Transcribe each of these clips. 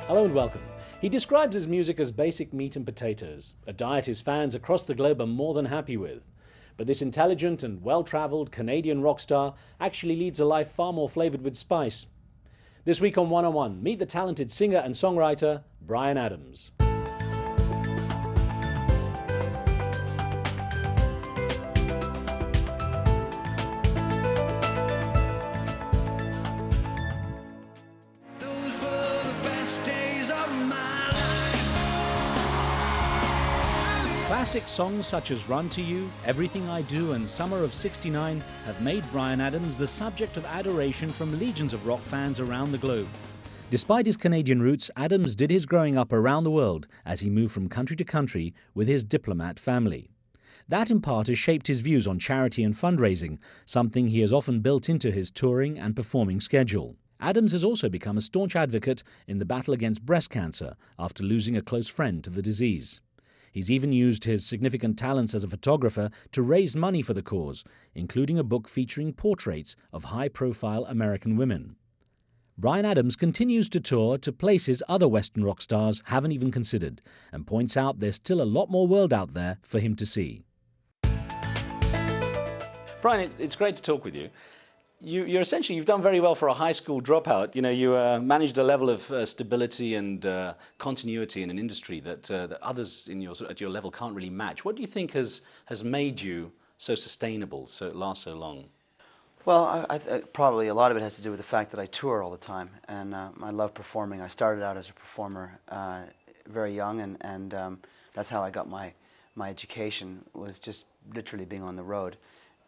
Hello and welcome. He describes his music as basic meat and potatoes, a diet his fans across the globe are more than happy with. But this intelligent and well-travelled Canadian rock star actually leads a life far more flavoured with spice. This week on 101, meet the talented singer and songwriter, Bryan Adams. Classic songs such as Run to You, Everything I Do and Summer of '69 have made Bryan Adams the subject of adoration from legions of rock fans around the globe. Despite his Canadian roots, Adams did his growing up around the world as he moved from country to country with his diplomat family. That in part has shaped his views on charity and fundraising, something he has often built into his touring and performing schedule. Adams has also become a staunch advocate in the battle against breast cancer after losing a close friend to the disease. He's even used his significant talents as a photographer to raise money for the cause, including a book featuring portraits of high-profile American women. Bryan Adams continues to tour to places other Western rock stars haven't even considered, and points out there's still a lot more world out there for him to see. Bryan, it's great to talk with you. You've done very well for a high school dropout. You managed a level of stability and continuity in an industry that others at your level can't really match. What do you think has made you so sustainable, so it lasts so long? Well, probably a lot of it has to do with the fact that I tour all the time, and I love performing. I started out as a performer very young, and that's how I got my education, was just literally being on the road.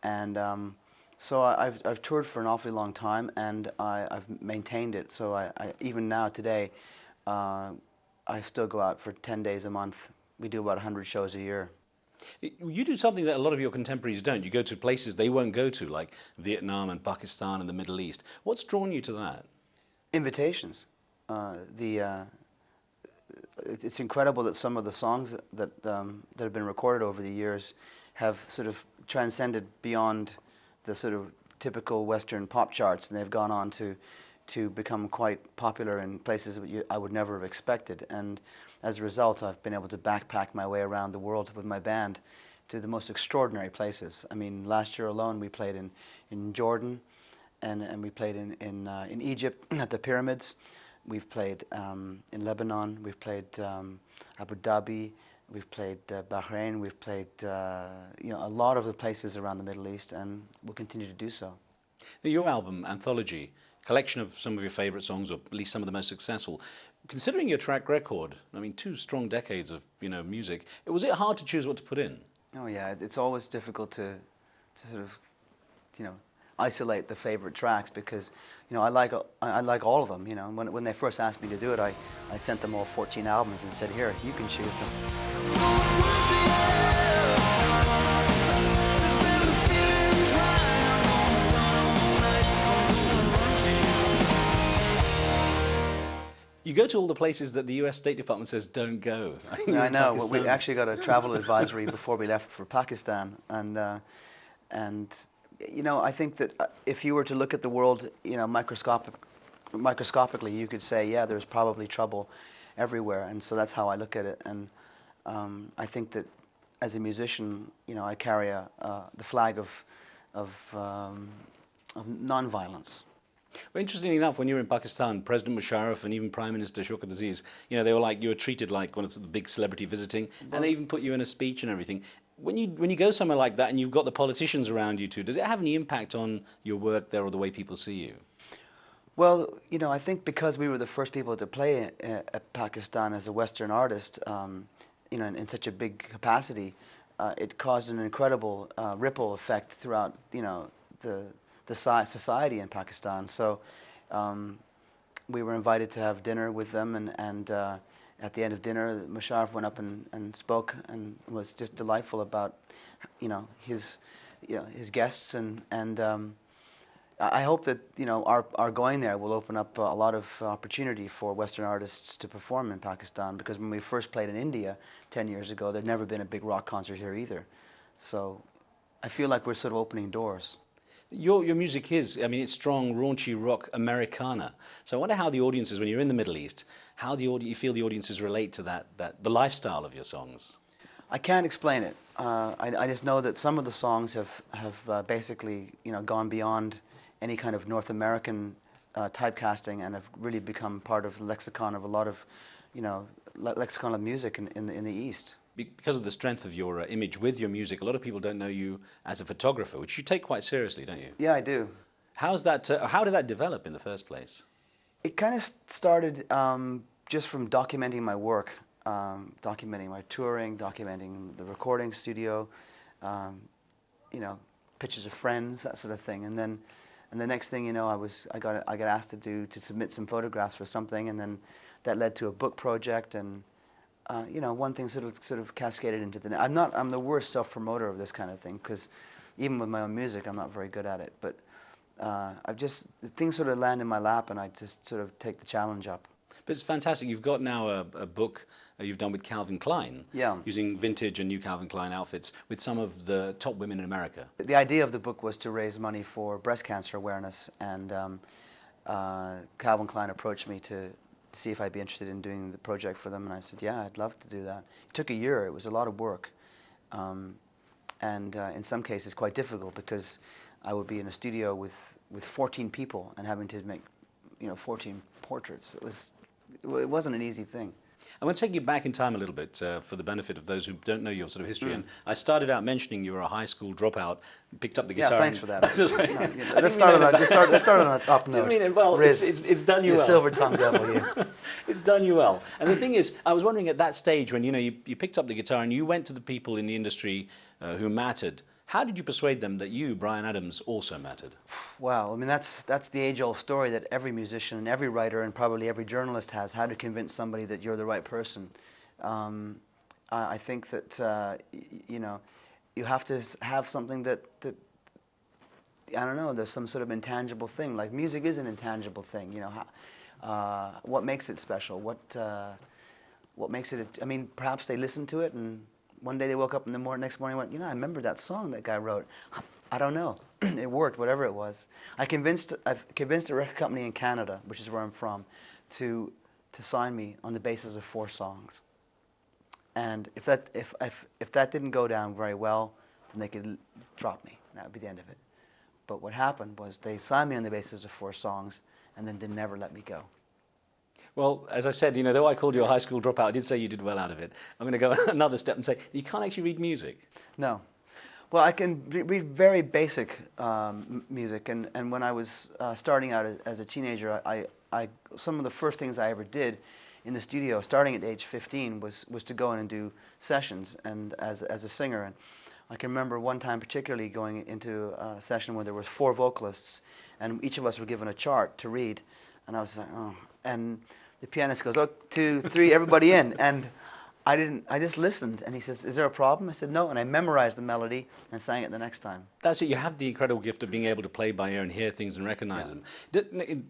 And so I've toured for an awfully long time, and I've maintained it. So I even now today, I still go out for 10 days a month. We do about 100 shows a year. You do something that a lot of your contemporaries don't. You go to places they won't go to, like Vietnam and Pakistan and the Middle East. What's drawn you to that? Invitations. It's incredible that some of the songs that have been recorded over the years have sort of transcended beyond the sort of typical Western pop charts, and they've gone on to become quite popular in places that I would never have expected. And as a result, I've been able to backpack my way around the world with my band to the most extraordinary places. I mean, last year alone we played in Jordan, and we played in Egypt at the pyramids. We've played in Lebanon. We've played Abu Dhabi. We've played Bahrain. We've played a lot of the places around the Middle East, and we'll continue to do so. Now, your album, Anthology, collection of some of your favourite songs, or at least some of the most successful. Considering your track record, I mean, 2 strong decades of music, was it hard to choose what to put in? Oh yeah, it's always difficult to sort of isolate the favorite tracks, because I like all of them. When they first asked me to do it, I sent them all 14 albums and said, here, you can choose them. You go to all the places that the US State Department says don't go. I know. Well, we actually got a travel advisory before we left for Pakistan, and I think that if you were to look at the world, microscopically, you could say, yeah, there's probably trouble everywhere, and so that's how I look at it. And I think that as a musician, I carry the flag of non-violence. Well, interestingly enough, when you were in Pakistan, President Musharraf and even Prime Minister Shaukat Aziz, they were like, you were treated like one of the big celebrity visiting, and they even put you in a speech and everything. When you go somewhere like that and you've got the politicians around you too, does it have any impact on your work there or the way people see you? Well, I think because we were the first people to play at Pakistan as a Western artist, in such a big capacity, it caused an incredible ripple effect throughout, the society in Pakistan. So we were invited to have dinner with them, and at the end of dinner, Musharraf went up and spoke, and was just delightful about, his guests, and I hope that our going there will open up a lot of opportunity for Western artists to perform in Pakistan, because when we first played in India 10 years ago, there'd never been a big rock concert here either. So I feel like we're sort of opening doors. Your music is, I mean, it's strong, raunchy rock Americana. So I wonder how the audiences, when you're in the Middle East, how you feel the audiences relate to the lifestyle of your songs. I can't explain it. I just know that some of the songs have basically, gone beyond any kind of North American typecasting and have really become part of the lexicon of a lot of, lexicon of music in the East. Because of the strength of your image with your music, a lot of people don't know you as a photographer, which you take quite seriously, don't you? Yeah, I do. How's that? How did that develop in the first place? It kind of started just from documenting my work, documenting my touring, documenting the recording studio, pictures of friends, that sort of thing. And the next thing you know, I got asked to submit some photographs for something, and then that led to a book project, and one thing sort of cascaded into the next. I'm the worst self-promoter of this kind of thing, because even with my own music, I'm not very good at it. But things sort of land in my lap, and I just sort of take the challenge up. But it's fantastic. You've got now a book you've done with Calvin Klein, yeah, using vintage and new Calvin Klein outfits with some of the top women in America. The idea of the book was to raise money for breast cancer awareness, and Calvin Klein approached me to see if I'd be interested in doing the project for them, and I said, yeah, I'd love to do that. It took a year. It was a lot of work, and in some cases quite difficult, because I would be in a studio with 14 people and having to make 14 portraits. It wasn't an easy thing. I want to take you back in time a little bit for the benefit of those who don't know your sort of history. And I started out mentioning you were a high school dropout, picked up the guitar. Yeah, thanks for that. No, let's start on an up note. Well, Riz, it's done you well. Silver-tongued devil, you. It's done you well. And the thing is, I was wondering at that stage when you picked up the guitar and you went to the people in the industry who mattered. How did you persuade them that you, Bryan Adams, also mattered? Wow, I mean, that's the age-old story that every musician and every writer and probably every journalist has, how to convince somebody that you're the right person. I think that, you have to have something that, I don't know, there's some sort of intangible thing. Like, music is an intangible thing, what makes it special? What makes it, I mean, perhaps they listen to it and one day they woke up in the next morning and went, I remember that song that guy wrote. I don't know. It worked, whatever it was. I've convinced a record company in Canada, which is where I'm from, to sign me on the basis of 4 songs. And if that didn't go down very well, then they could drop me. That would be the end of it. But what happened was they signed me on the basis of 4 songs and then never let me go. Well, as I said, though I called you a high school dropout, I did say you did well out of it. I'm going to go another step and say you can't actually read music. No. Well, I can read very basic music, and when I was starting out as a teenager, some of the first things I ever did in the studio, starting at age 15, was to go in and do sessions and as a singer. And I can remember one time particularly going into a session where there was 4 vocalists, and each of us were given a chart to read, and I was like, oh. And the pianist goes, 1, 2, 3, everybody in. And I just listened. And he says, is there a problem? I said, no. And I memorized the melody and sang it the next time. That's it. You have the incredible gift of being able to play by ear and hear things and recognize them.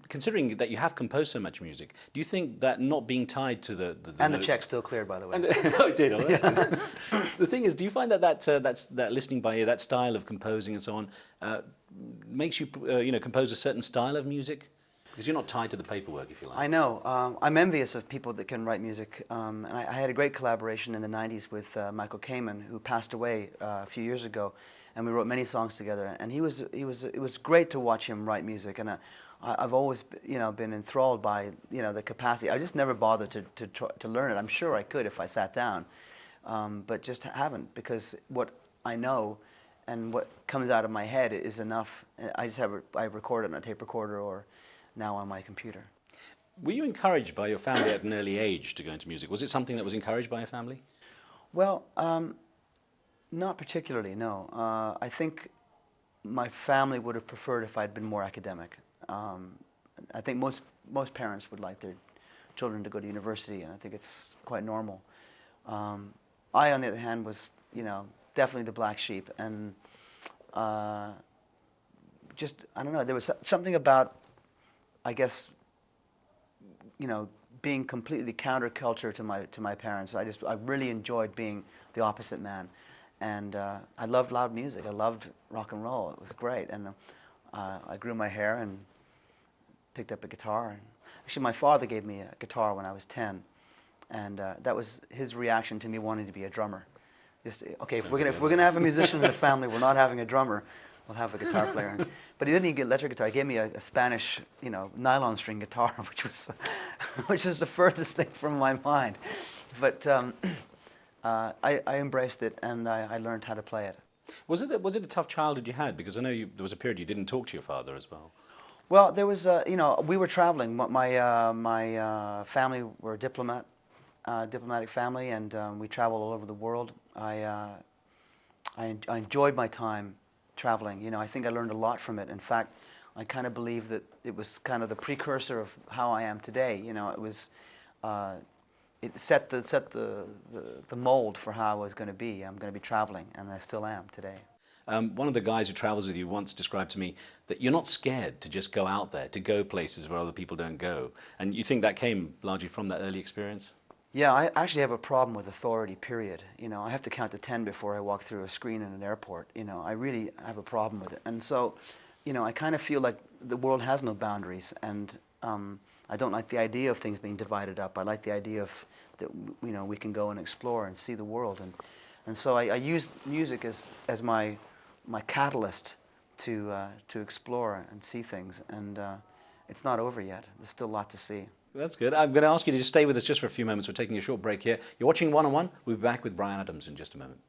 Considering that you have composed so much music, do you think that not being tied to the and notes, the check still cleared, by the way. Oh, it did. Oh, that's good. The thing is, do you find that listening by ear, that style of composing and so on, makes you compose a certain style of music? Because you're not tied to the paperwork, if you like. I know. I'm envious of people that can write music. And I had a great collaboration in the 90s with Michael Kamen, who passed away a few years ago. And we wrote many songs together. And it was great to watch him write music. And I've always been enthralled by the capacity. I just never bothered to learn it. I'm sure I could if I sat down. But just haven't, because what I know and what comes out of my head is enough. I record it on a tape recorder or now on my computer. Were you encouraged by your family at an early age to go into music? Was it something that was encouraged by your family? Well, not particularly, no. I think my family would have preferred if I'd been more academic. I think most parents would like their children to go to university, and I think it's quite normal. I, on the other hand, was definitely the black sheep, and I don't know, there was something about, I guess, being completely counterculture to my parents. I really enjoyed being the opposite man, and I loved loud music. I loved rock and roll. It was great, and I grew my hair and picked up a guitar. And actually, my father gave me a guitar when I was 10, and that was his reaction to me wanting to be a drummer. Just, okay, if we're gonna have a musician in the family, we're not having a drummer. We'll have a guitar player. But he didn't even get electric guitar. He gave me a Spanish, nylon string guitar, which is the furthest thing from my mind. But I embraced it, and I learned how to play it. Was it a tough childhood you had? Because I know there was a period you didn't talk to your father as well. Well, there was, we were traveling. My family were diplomatic family, and we traveled all over the world. I enjoyed my time traveling. I think I learned a lot from it. In fact, I kind of believe that it was kind of the precursor of how I am today. It was, it set the mold for how I was going to be. I'm going to be traveling, and I still am today. One of the guys who travels with you once described to me that you're not scared to just go out there, to go places where other people don't go. And you think that came largely from that early experience? Yeah, I actually have a problem with authority, period. I have to count to 10 before I walk through a screen in an airport. I really have a problem with it. And so, I kind of feel like the world has no boundaries, and I don't like the idea of things being divided up. I like the idea of that, we can go and explore and see the world. And so I use music as my catalyst to explore and see things. And it's not over yet. There's still a lot to see. That's good. I'm going to ask you to just stay with us just for a few moments. We're taking a short break here. You're watching One on One. We'll be back with Bryan Adams in just a moment.